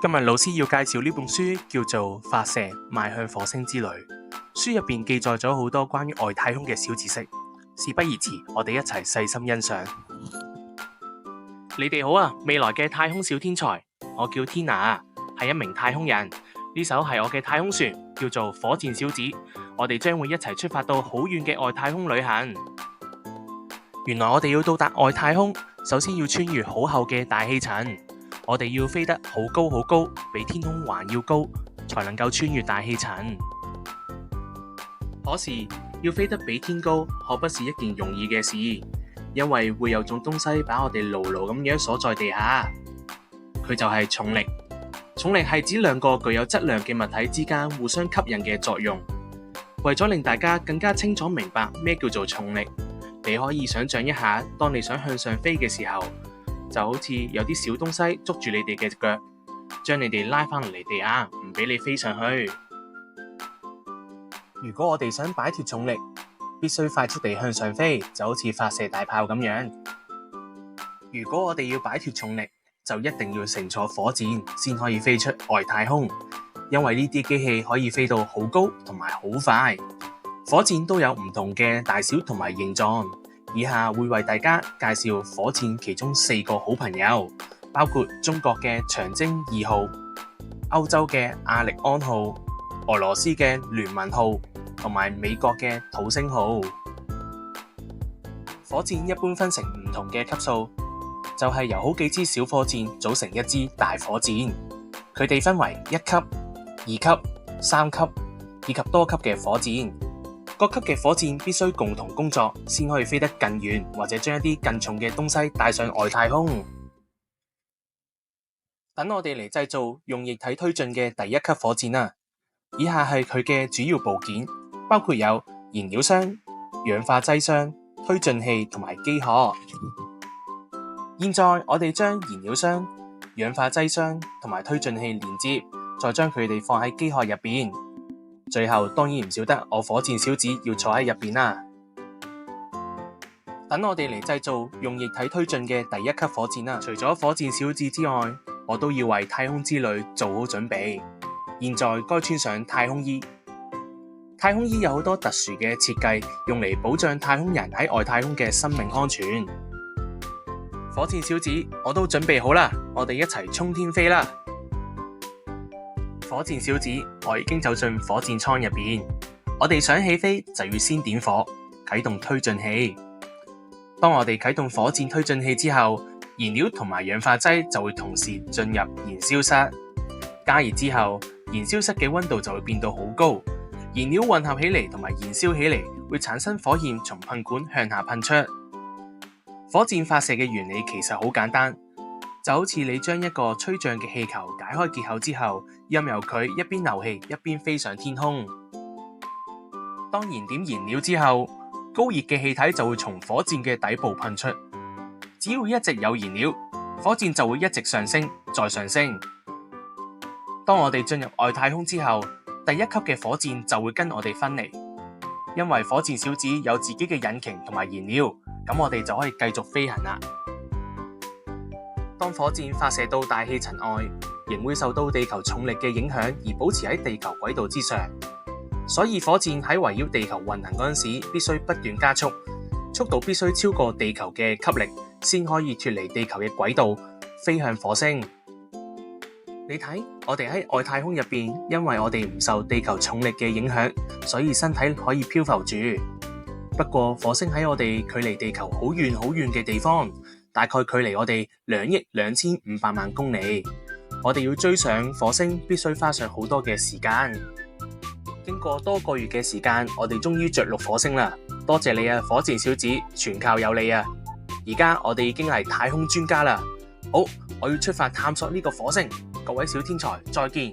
今日老師要介紹呢本書，叫做《發射邁向火星之旅》。書入邊記載咗好多關於外太空嘅小知識，事不宜遲，我哋一齊細心欣賞。你哋好啊，未來嘅太空小天才，我叫 Tina， 係一名太空人。呢艘係我嘅太空船，叫做火箭小子。我哋將會一齊出發到好遠嘅外太空旅行。原來我哋要到達外太空，首先要穿越好厚嘅大氣層。我哋要飛得好高好高，比天空還要高，才能夠穿越大氣層。可是要飛得比天高，可不是一件容易嘅事，因為會有種東西把我哋牢牢咁樣鎖在地下。佢就係重力。重力係指兩個具有質量嘅物體之間互相吸引嘅作用。為咗令大家更加清楚明白咩叫做重力，你可以想象一下，當你想向上飛嘅時候，就好似有啲小東西捉住你哋嘅腳，將你哋拉返嚟地下，唔俾你飛上去。如果我哋想擺脫重力，必須快速地向上飛，就好似發射大炮咁樣。如果我哋要擺脫重力，就一定要乘坐火箭先可以飛出外太空，因為呢啲機器可以飛到好高同埋好快。火箭都有唔同嘅大小同埋形狀。以下會為大家介紹火箭其中4個好朋友，包括中國嘅長征2號、歐洲嘅亞力安號、俄羅斯嘅聯盟號同埋美國嘅土星號。火箭一般分成唔同嘅級數，就係由好幾支小火箭組成一支大火箭。佢哋分為1級、2級、3級以及多級嘅火箭。各級嘅火箭必須共同工作，先可以飛得更遠，或者將一啲更重嘅東西帶上外太空。等我哋嚟製造用液體推進嘅第1級火箭啦。以下係佢嘅主要部件，包括有燃料箱、氧化劑箱、推進器同埋機殼。現在我哋將燃料箱、氧化劑箱同埋推進器連接，再將佢哋放喺機殼入邊。最後當然唔少得我火箭小子要坐喺入邊啦。等我哋嚟製造用液體推進嘅第1級火箭啦。除咗火箭小子之外，我都要為太空之旅做好準備。現在該穿上太空衣。太空衣有好多特殊嘅設計，用嚟保障太空人喺外太空嘅生命安全。火箭小子，我都準備好啦，我哋一齊衝天飛啦！火箭小子，我已經走進火箭艙入邊。我哋想起飛就要先點火，啟動推進器。當我哋啟動火箭推進器之後，燃料同埋氧化劑就會同時進入燃燒室。加熱之後，燃燒室嘅溫度就會變到好高，燃料混合起嚟同埋燃燒起嚟，會產生火焰從噴管向下噴出。火箭發射嘅原理其實好簡單。就好似你將一個吹脹嘅氣球解開結口之後，任由佢一邊漏氣一邊飛上天空。當燃點燃料之後，高熱嘅氣體就會從火箭嘅底部噴出。只要一直有燃料，火箭就會一直上升，再上升。當我哋進入外太空之後，第1級嘅火箭就會跟我哋分離。因為火箭小子有自己嘅引擎同埋燃料，咁我哋就可以繼續飛行啦。當火箭發射到大氣層外，仍會受到地球重力嘅影響而保持喺地球軌道之上，所以火箭喺圍繞地球運行嗰陣時，必須不斷加速，速度必須超過地球嘅吸力，先可以脫離地球嘅軌道，飛向火星。你睇，我哋喺外太空入邊，因為我哋唔受地球重力嘅影響，所以身體可以漂浮住。不過火星喺我哋距離地球好遠好遠嘅地方，大概距離我哋2億2500萬公里，我哋要追上火星，必須花上好多嘅時間。經過多個月嘅時間，我哋終於着陸火星啦！多謝你啊，火箭小子，全靠有你啊！而家我哋已經係太空專家啦。好，我要出發探索呢個火星。各位小天才，再見。